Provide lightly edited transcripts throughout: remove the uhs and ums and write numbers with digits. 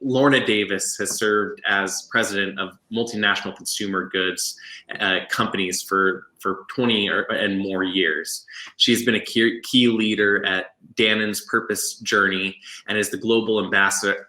Lorna Davis has served as president of multinational consumer goods companies for 20 and more years. She's been a key leader at Dannon's Purpose Journey and is a global ambassador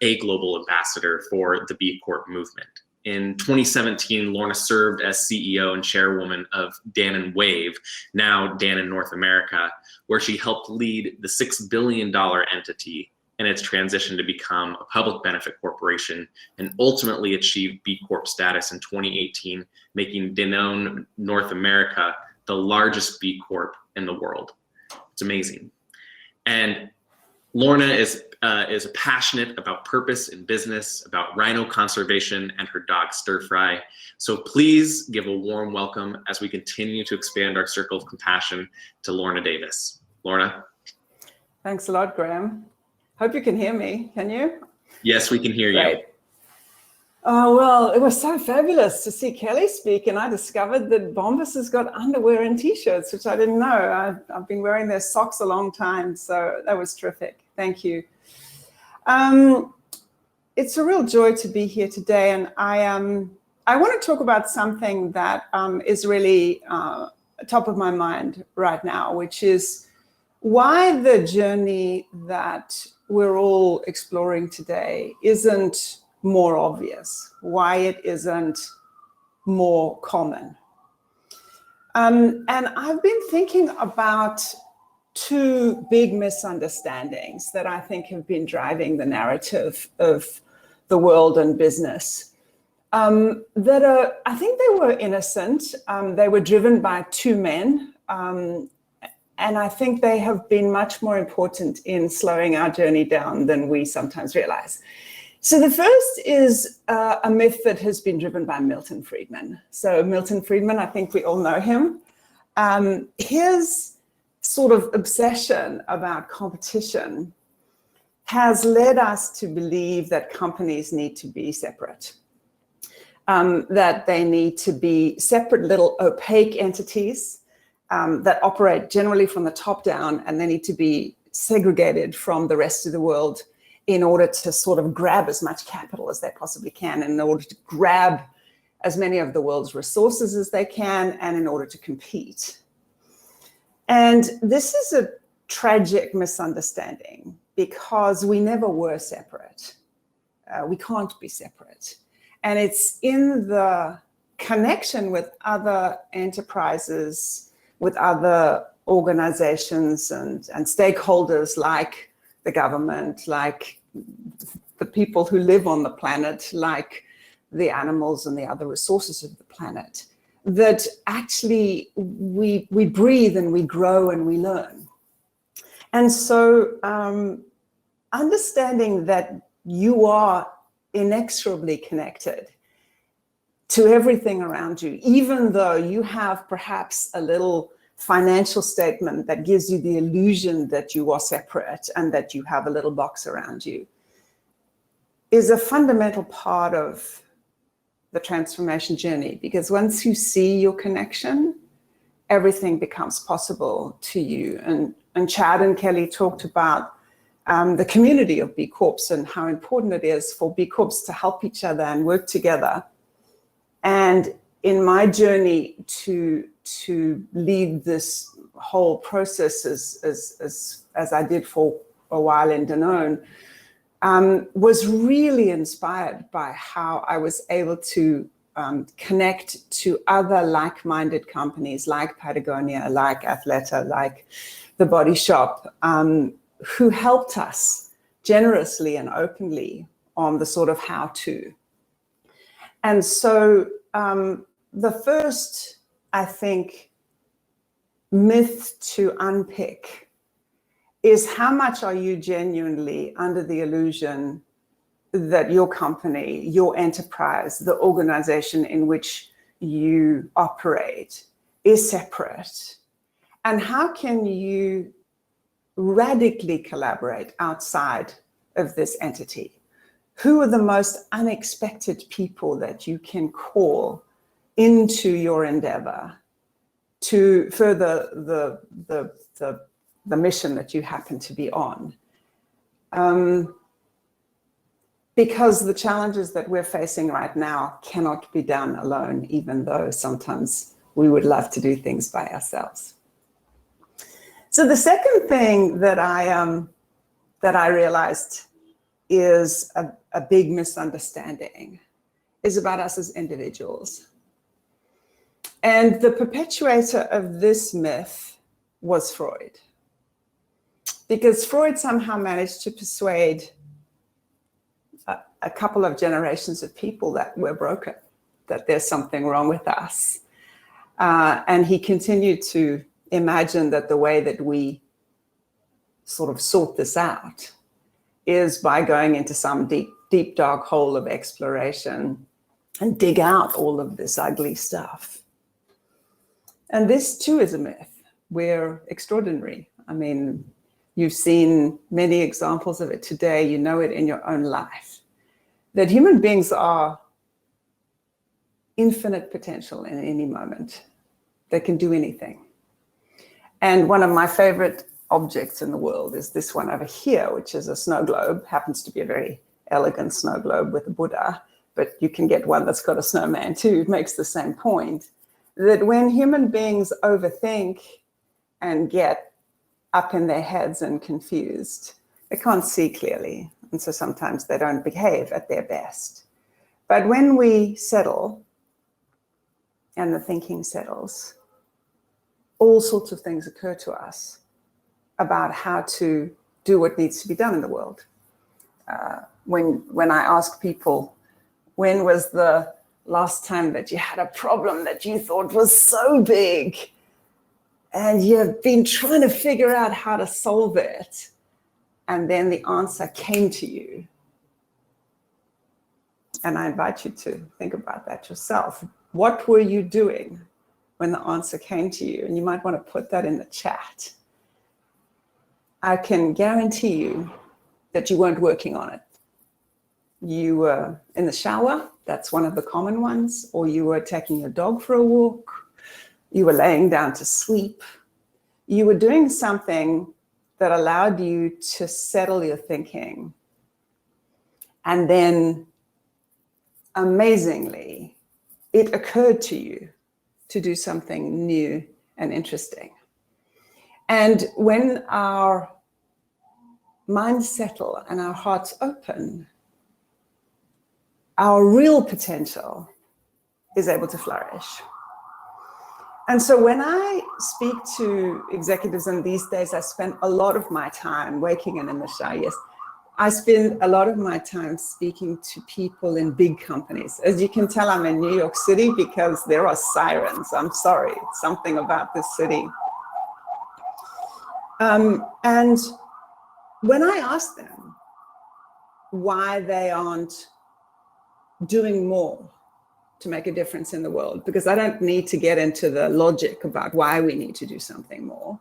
for the B Corp movement. In 2017, Lorna served as CEO and chairwoman of Dannon Wave, now Dannon North America, where she helped lead the $6 billion entity in its transition to become a public benefit corporation, and ultimately achieved B Corp status in 2018, making Danone North America the largest B Corp in the world. It's amazing. And Lorna is passionate about purpose in business, about rhino conservation, and her dog Stir Fry. So please give a warm welcome as we continue to expand our circle of compassion to Lorna Davis. Lorna. Thanks a lot, Graham. Hope you can hear me. Can you? Yes, we can hear you. Oh, well, it was so fabulous to see Kelly speak, and I discovered that Bombas has got underwear and t-shirts, which I didn't know. I've been wearing their socks a long time, so that was terrific. Thank you. It's a real joy to be here today, and I want to talk about something that is really top of my mind right now, which is why the journey that we're all exploring today isn't more obvious, why it isn't more common. And I've been thinking about two big misunderstandings that I think have been driving the narrative of the world and business. I think they were innocent. They were driven by two men. And I think they have been much more important in slowing our journey down than we sometimes realize. So the first is a myth that has been driven by Milton Friedman. So Milton Friedman, I think we all know him. His sort of obsession about competition has led us to believe that companies need to be separate, that they need to be separate little opaque entities that operate generally from the top down, and they need to be segregated from the rest of the world in order to sort of grab as much capital as they possibly can, in order to grab as many of the world's resources as they can, and in order to compete. And this is a tragic misunderstanding because we never were separate. We can't be separate. And it's in the connection with other enterprises, with other organizations and stakeholders like the government, like the people who live on the planet, like the animals and the other resources of the planet, that actually we breathe and we grow and we learn. And so understanding that you are inexorably connected to everything around you, even though you have perhaps a little financial statement that gives you the illusion that you are separate and that you have a little box around you, is a fundamental part of the transformation journey. Because once you see your connection, everything becomes possible to you. And Chad and Kelly talked about the community of B Corps and how important it is for B Corps to help each other and work together. And in my journey to lead this whole process as I did for a while in Danone, was really inspired by how I was able to connect to other like-minded companies like Patagonia, like Athleta, like The Body Shop, who helped us generously and openly on the sort of how-to. And so the first, I think, myth to unpick is how much are you genuinely under the illusion that your company, your enterprise, the organization in which you operate is separate? And how can you radically collaborate outside of this entity? Who are the most unexpected people that you can call into your endeavor to further the mission that you happen to be on? because the challenges that we're facing right now cannot be done alone, even though sometimes we would love to do things by ourselves. So the second thing that I realized is a big misunderstanding is about us as individuals. And the perpetuator of this myth was Freud. Because Freud somehow managed to persuade a couple of generations of people that we're broken, that there's something wrong with us. And he continued to imagine that the way that we sort of sort this out is by going into some deep, dark hole of exploration and dig out all of this ugly stuff. And this too is a myth. We're extraordinary. I mean, you've seen many examples of it today. You know it in your own life, that human beings are infinite potential in any moment. They can do anything. And one of my favorite objects in the world is this one over here, which is a snow globe. Happens to be a very elegant snow globe with a Buddha, but you can get one that's got a snowman too. It makes the same point, that when human beings overthink and get up in their heads and confused, they can't see clearly. And so sometimes they don't behave at their best. But when we settle and the thinking settles, all sorts of things occur to us about how to do what needs to be done in the world. When I ask people, when was the last time that you had a problem that you thought was so big and you've been trying to figure out how to solve it, and then the answer came to you? And I invite you to think about that yourself. What were you doing when the answer came to you? And you might want to put that in the chat. I can guarantee you that you weren't working on it. You were in the shower, that's one of the common ones, or you were taking your dog for a walk, you were laying down to sleep. You were doing something that allowed you to settle your thinking. And then, amazingly, it occurred to you to do something new and interesting. And when our minds settle and our hearts open, our real potential is able to flourish. And so when I speak to executives, and these days I spend a lot of my time waking and in the shower, yes, I spend a lot of my time speaking to people in big companies. As you can tell, I'm in New York City because there are sirens. I'm sorry, it's something about this city. And when I ask them why they aren't doing more to make a difference in the world, because I don't need to get into the logic about why we need to do something more,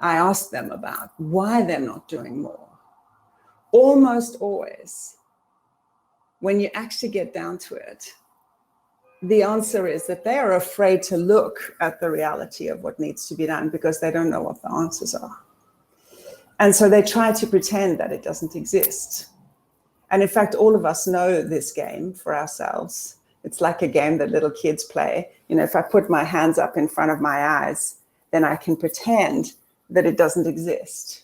I ask them about why they're not doing more. Almost always, when you actually get down to it, the answer is that they are afraid to look at the reality of what needs to be done because they don't know what the answers are. And so they try to pretend that it doesn't exist. And in fact, all of us know this game for ourselves. It's like a game that little kids play. You know, if I put my hands up in front of my eyes, then I can pretend that it doesn't exist.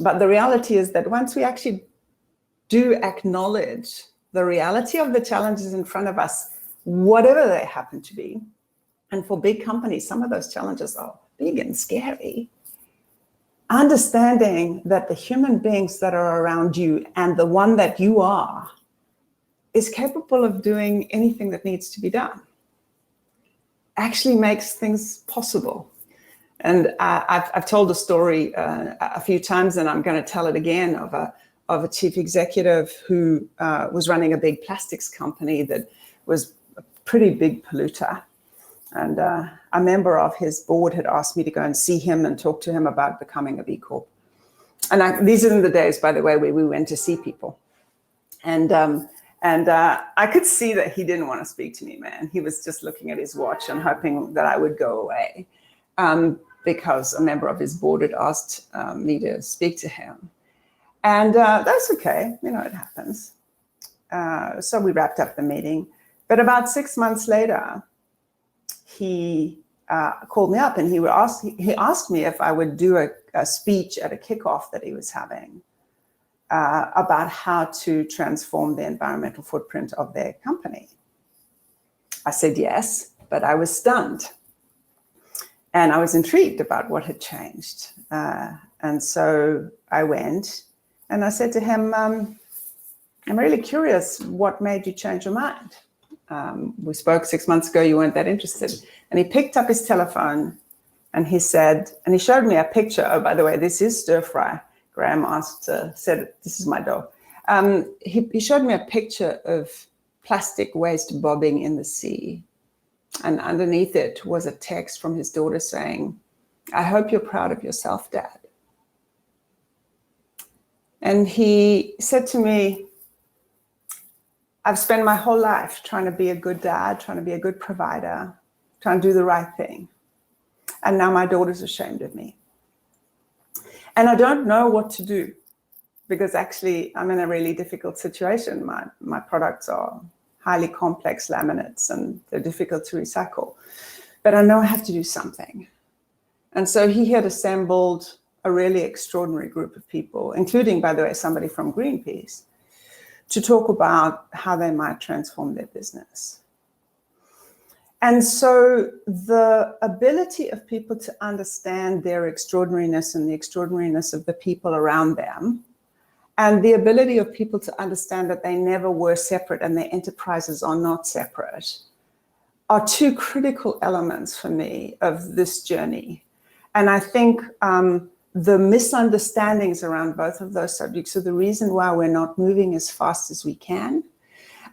But the reality is that once we actually do acknowledge the reality of the challenges in front of us, whatever they happen to be, and for big companies, some of those challenges are big and scary, understanding that the human beings that are around you and the one that you are is capable of doing anything that needs to be done actually makes things possible. And I've told the story a few times, and I'm going to tell it again, of a chief executive who was running a big plastics company that was a pretty big polluter. And a member of his board had asked me to go and see him and talk to him about becoming a B Corp. And these are the days, by the way, where we went to see people. And I could see that he didn't want to speak to me, man. He was just looking at his watch and hoping that I would go away. Because a member of his board had asked me to speak to him. And that's okay, it happens. So we wrapped up the meeting. But about 6 months later, he called me up and he asked me if I would do a speech at a kickoff that he was having about how to transform the environmental footprint of their company. I said yes, but I was stunned. And I was intrigued about what had changed. And so I went and I said to him, I'm really curious, what made you change your mind? We spoke 6 months ago, you weren't that interested. And he picked up his telephone and he said, and he showed me a picture. Oh, by the way, this is stir fry. Graham said, this is my dog. He showed me a picture of plastic waste bobbing in the sea. And underneath it was a text from his daughter saying, I hope you're proud of yourself, Dad. And he said to me, I've spent my whole life trying to be a good dad, trying to be a good provider, trying to do the right thing. And now my daughter's ashamed of me. And I don't know what to do because actually I'm in a really difficult situation. My products are highly complex laminates and they're difficult to recycle. But I know I have to do something. And so he had assembled a really extraordinary group of people, including, by the way, somebody from Greenpeace, to talk about how they might transform their business. And so the ability of people to understand their extraordinariness and the extraordinariness of the people around them, and the ability of people to understand that they never were separate and their enterprises are not separate, are two critical elements for me of this journey. And I think the misunderstandings around both of those subjects are the reason why we're not moving as fast as we can.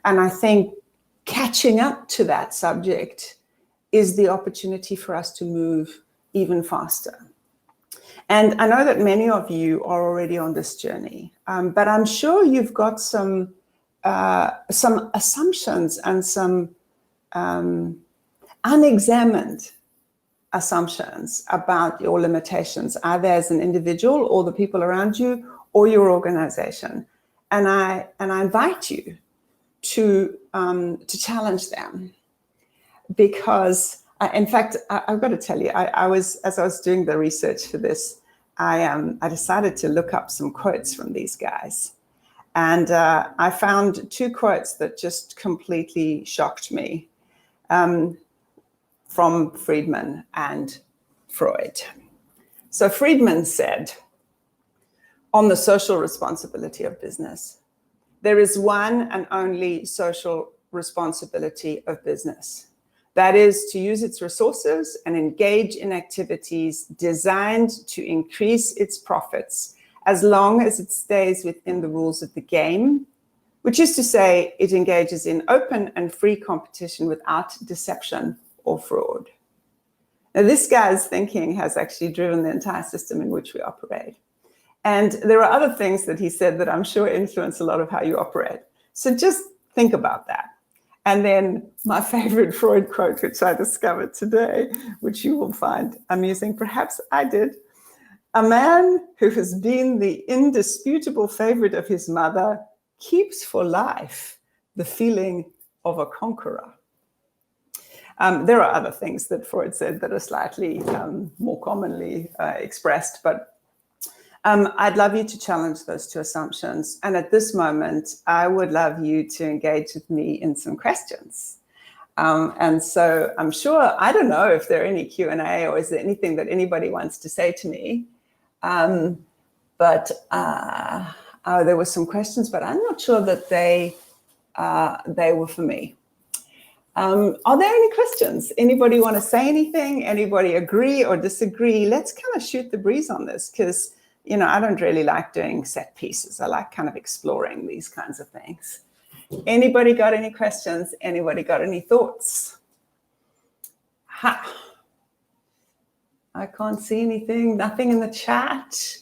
And I think catching up to that subject is the opportunity for us to move even faster. And I know that many of you are already on this journey, but I'm sure you've got some assumptions and some unexamined assumptions about your limitations, either as an individual or the people around you or your organization. And I invite you to challenge them, because in fact, I've got to tell you, as I was doing the research for this, I decided to look up some quotes from these guys. And I found two quotes that just completely shocked me from Friedman and Freud. So Friedman said, on the social responsibility of business, there is one and only social responsibility of business. That is to use its resources and engage in activities designed to increase its profits as long as it stays within the rules of the game, which is to say it engages in open and free competition without deception or fraud. Now, this guy's thinking has actually driven the entire system in which we operate. And there are other things that he said that I'm sure influence a lot of how you operate. So just think about that. And then my favorite Freud quote, which I discovered today, which you will find amusing, perhaps I did. A man who has been the indisputable favorite of his mother keeps for life the feeling of a conqueror. There are other things that Freud said that are slightly more commonly expressed, but I'd love you to challenge those two assumptions. And at this moment, I would love you to engage with me in some questions. And so I'm sure, I don't know if there are any Q&A or is there anything that anybody wants to say to me. But there were some questions, but I'm not sure that they were for me. Are there any questions? Anybody want to say anything? Anybody agree or disagree? Let's kind of shoot the breeze on this, because I don't really like doing set pieces. I like kind of exploring these kinds of things. Anybody got any questions? Anybody got any thoughts? Ha! I can't see anything. Nothing in the chat.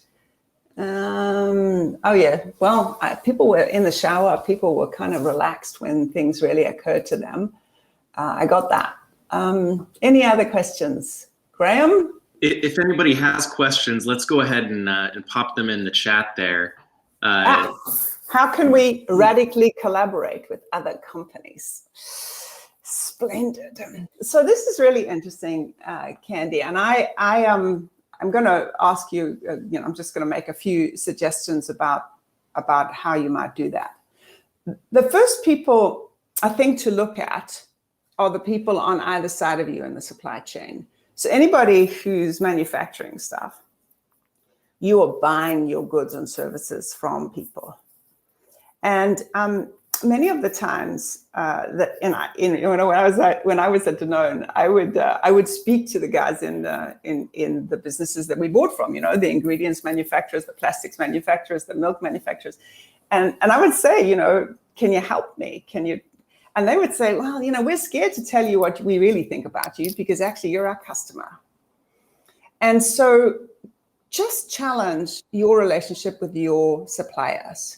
Oh yeah. Well, people were in the shower. People were kind of relaxed when things really occurred to them. I got that. Any other questions? Graham? If anybody has questions, let's go ahead and pop them in the chat there. How can we radically collaborate with other companies? Splendid. So this is really interesting, Candy, and I'm going to ask you. I'm just going to make a few suggestions about how you might do that. The first people I think to look at are the people on either side of you in the supply chain. So anybody who's manufacturing stuff, you are buying your goods and services from people. And many of the times when I was at Danone, I would speak to the guys in the businesses that we bought from, the ingredients manufacturers, the plastics manufacturers, the milk manufacturers, and I would say, can you help me? And they would say, well, we're scared to tell you what we really think about you because actually you're our customer. And so just challenge your relationship with your suppliers,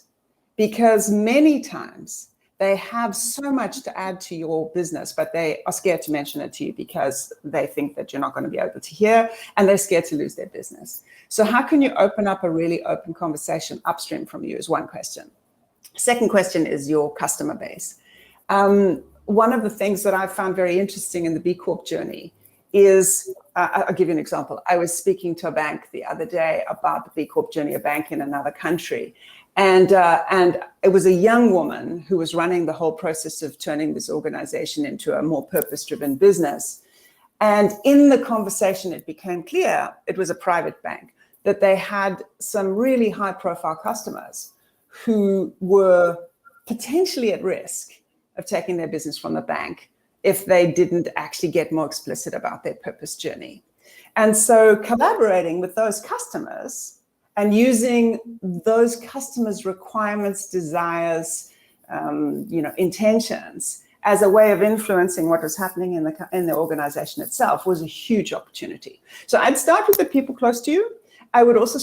because many times they have so much to add to your business, but they are scared to mention it to you because they think that you're not going to be able to hear, and they're scared to lose their business. So how can you open up a really open conversation upstream from you is one question. Second question is your customer base. One of the things that I found very interesting in the B Corp journey is, I'll give you an example. I was speaking to a bank the other day about the B Corp journey, a bank in another country. And it was a young woman who was running the whole process of turning this organization into a more purpose-driven business. And in the conversation, it became clear, it was a private bank, that they had some really high-profile customers who were potentially at risk of taking their business from the bank if they didn't actually get more explicit about their purpose journey. And so collaborating with those customers and using those customers' requirements, desires, intentions as a way of influencing what was happening in the organization itself was a huge opportunity. So I'd start with the people close to you. I would also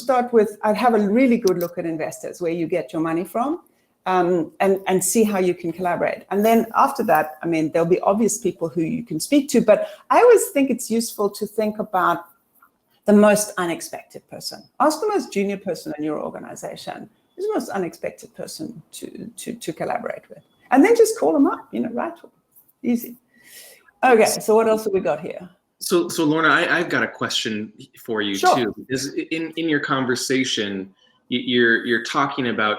I'd have a really good look at investors, where you get your money from, and see how you can collaborate. And then after that, there'll be obvious people who you can speak to, but I always think it's useful to think about the most unexpected person. Ask the most junior person in your organization, who's the most unexpected person to collaborate with. And then just call them up, right? Easy. Okay, so what else have we got here? So Lorna, I've got a question for you too. Because in your conversation, you're talking about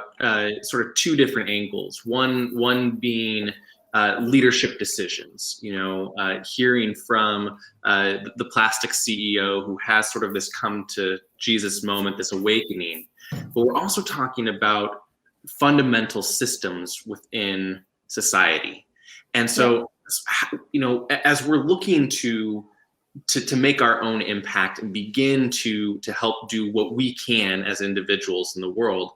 sort of two different angles. One being leadership decisions. Hearing from the plastic CEO who has sort of this come to Jesus moment, this awakening. But we're also talking about fundamental systems within society. And so, as we're looking to make our own impact and begin to help do what we can as individuals in the world,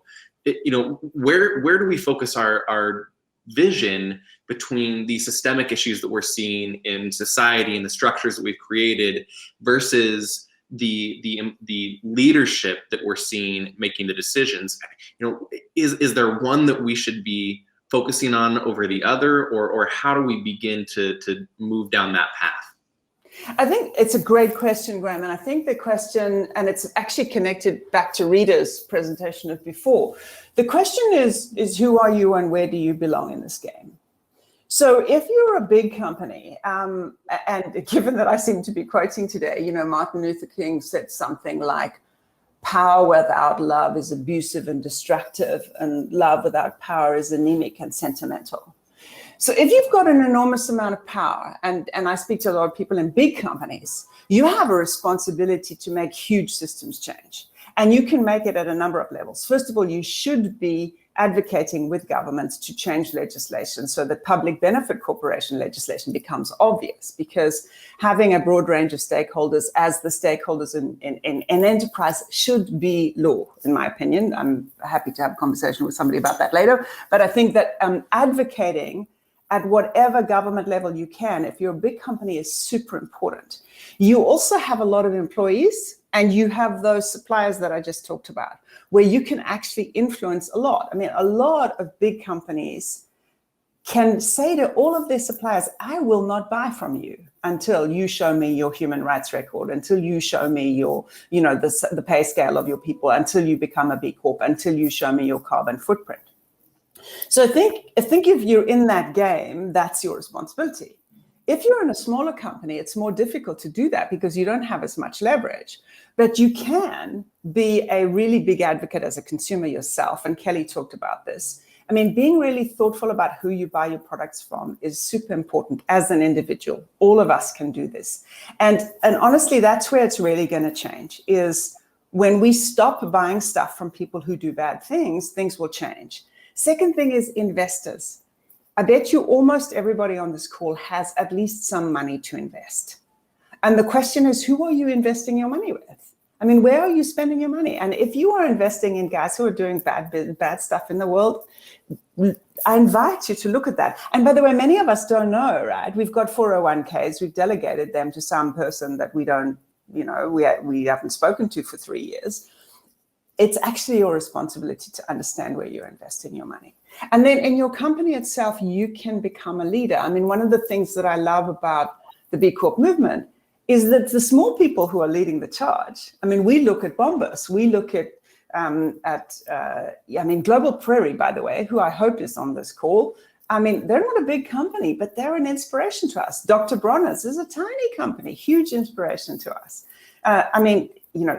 where do we focus our vision between the systemic issues that we're seeing in society and the structures that we've created versus the leadership that we're seeing making the decisions? Is there one that we should be focusing on over the other, or how do we begin to move down that path? I think it's a great question, Graham, and I think the question, and it's actually connected back to Rita's presentation of before. The question is who are you and where do you belong in this game? So if you're a big company, and given that I seem to be quoting today, Martin Luther King said something like, power without love is abusive and destructive, and love without power is anemic and sentimental. So if you've got an enormous amount of power, and I speak to a lot of people in big companies, you have a responsibility to make huge systems change. And you can make it at a number of levels. First of all, you should be advocating with governments to change legislation so that public benefit corporation legislation becomes obvious, because having a broad range of stakeholders as the stakeholders in an enterprise should be law, in my opinion. I'm happy to have a conversation with somebody about that later. But I think that advocating at whatever government level you can, if you're a big company, is super important. You also have a lot of employees, and you have those suppliers that I just talked about, where you can actually influence a lot. A lot of big companies can say to all of their suppliers, I will not buy from you until you show me your human rights record, until you show me your, the pay scale of your people, until you become a B Corp, until you show me your carbon footprint. So I think if you're in that game, that's your responsibility. If you're in a smaller company, it's more difficult to do that because you don't have as much leverage. But you can be a really big advocate as a consumer yourself. And Kelly talked about this. I mean, being really thoughtful about who you buy your products from is super important as an individual. All of us can do this. And honestly, that's where it's really going to change, is when we stop buying stuff from people who do bad things, things will change. Second thing is investors. I bet you almost everybody on this call has at least some money to invest. And the question is, who are you investing your money with? I mean, where are you spending your money? And if you are investing in guys who are doing bad stuff in the world, I invite you to look at that. And by the way, many of us don't know, right? We've got 401ks. We've delegated them to some person that we don't, we haven't spoken to for 3 years. It's actually your responsibility to understand where you're investing your money. And then in your company itself, you can become a leader. I mean, one of the things that I love about the B Corp movement is that the small people who are leading the charge. I mean, we look at Bombas, we look at Global Prairie, by the way, who I hope is on this call. I mean, they're not a big company, but they're an inspiration to us. Dr. Bronner's is a tiny company, huge inspiration to us.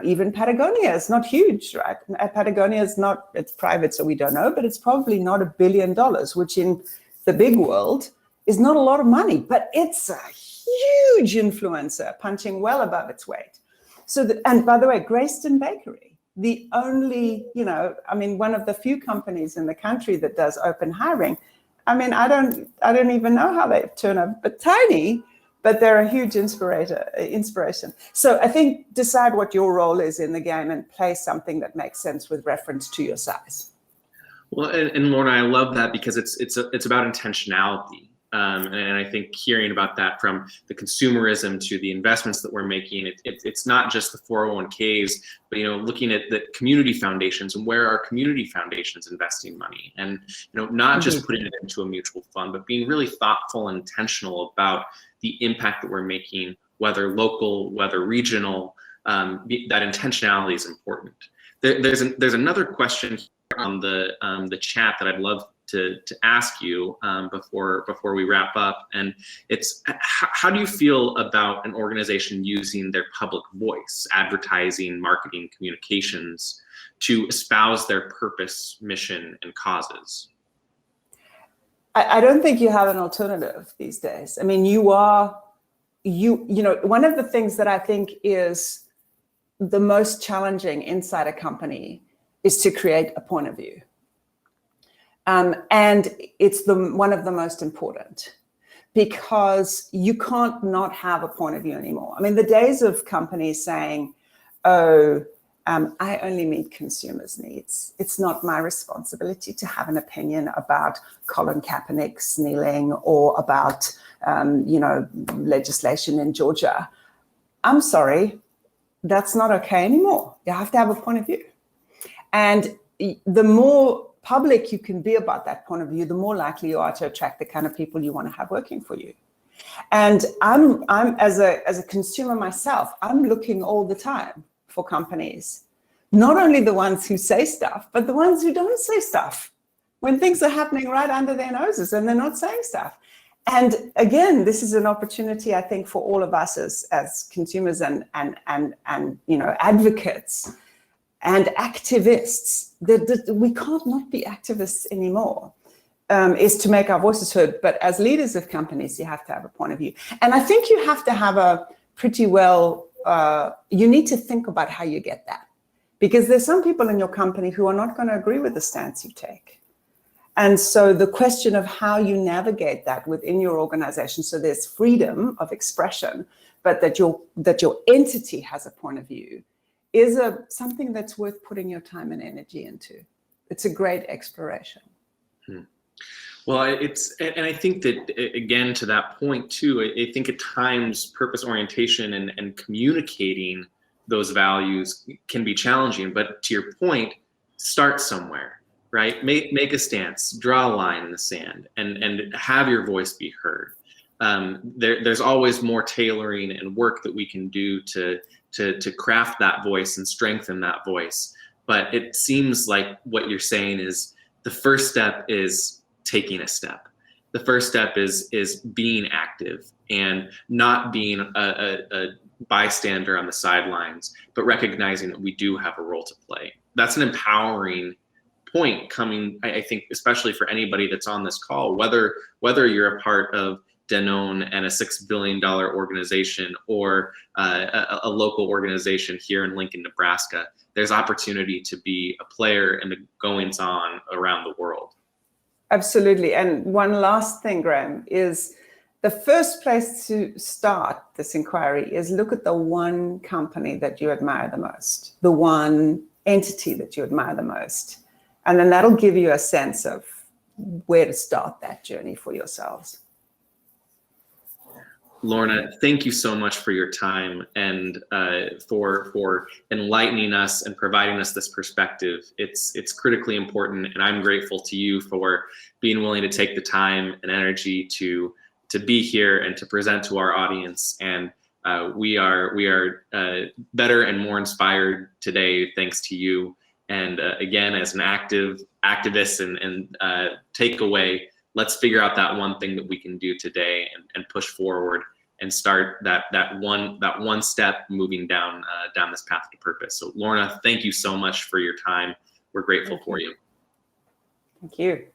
Even Patagonia is not huge, right? Patagonia is not, it's private, so we don't know, but it's probably not $1 billion, which in the big world is not a lot of money, but it's a huge influencer punching well above its weight. And by the way, Greyston Bakery, the only, one of the few companies in the country that does open hiring. I mean, I don't even know how they turn up, but tiny, but they're a huge inspiration. So I think decide what your role is in the game and play something that makes sense with reference to your size. Well, and Lorna, I love that because it's about intentionality. And I think hearing about that from the consumerism to the investments that we're making, it's not just the 401ks, but looking at the community foundations and where are community foundations investing money, and not just putting it into a mutual fund, but being really thoughtful and intentional about the impact that we're making, whether local, whether regional. That intentionality is important. There's another question on the chat that I'd love to ask you before we wrap up, and it's how do you feel about an organization using their public voice, advertising, marketing, communications to espouse their purpose, mission, and causes? I don't think you have an alternative these days. I mean, one of the things that I think is the most challenging inside a company is to create a point of view. And it's one of the most important, because you can't not have a point of view anymore. I mean, the days of companies saying, I only meet consumers' needs. It's not my responsibility to have an opinion about Colin Kaepernick's kneeling or about, legislation in Georgia. I'm sorry, that's not okay anymore. You have to have a point of view. And the more public you can be about that point of view, the more likely you are to attract the kind of people you want to have working for you. And I'm as a consumer myself, I'm looking all the time for companies, not only the ones who say stuff, but the ones who don't say stuff when things are happening right under their noses and they're not saying stuff. And again, this is an opportunity, I think, for all of us as consumers and advocates and activists, that we can't not be activists anymore, is to make our voices heard. But as leaders of companies, you have to have a point of view. And I think you have to have you need to think about how you get that. Because there's some people in your company who are not going to agree with the stance you take. And so the question of how you navigate that within your organization, so there's freedom of expression, but that your entity has a point of view, is something that's worth putting your time and energy into. It's a great exploration. Well, and I think that, again, to that point too, I think at times purpose orientation and communicating those values can be challenging, but to your point, start somewhere, right? Make a stance, draw a line in the sand, and have your voice be heard. there's always more tailoring and work that we can do to craft that voice and strengthen that voice. But it seems like what you're saying is the first step is taking a step. The first step is being active and not being a bystander on the sidelines, but recognizing that we do have a role to play. That's an empowering point coming, I think, especially for anybody that's on this call, whether you're a part of Danone and a $6 billion organization or a local organization here in Lincoln, Nebraska. There's opportunity to be a player in the goings on around the world. Absolutely. And one last thing, Graham, is the first place to start this inquiry is look at the one company that you admire the most, the one entity that you admire the most. And then that'll give you a sense of where to start that journey for yourselves. Lorna, thank you so much for your time and for enlightening us and providing us this perspective. It's critically important, and I'm grateful to you for being willing to take the time and energy to be here and to present to our audience. And we are better and more inspired today thanks to you. And again, as an activist and takeaway, let's figure out that one thing that we can do today and push forward and start that one step moving down this path to purpose. So Lorna, thank you so much for your time. We're grateful for you. Thank you.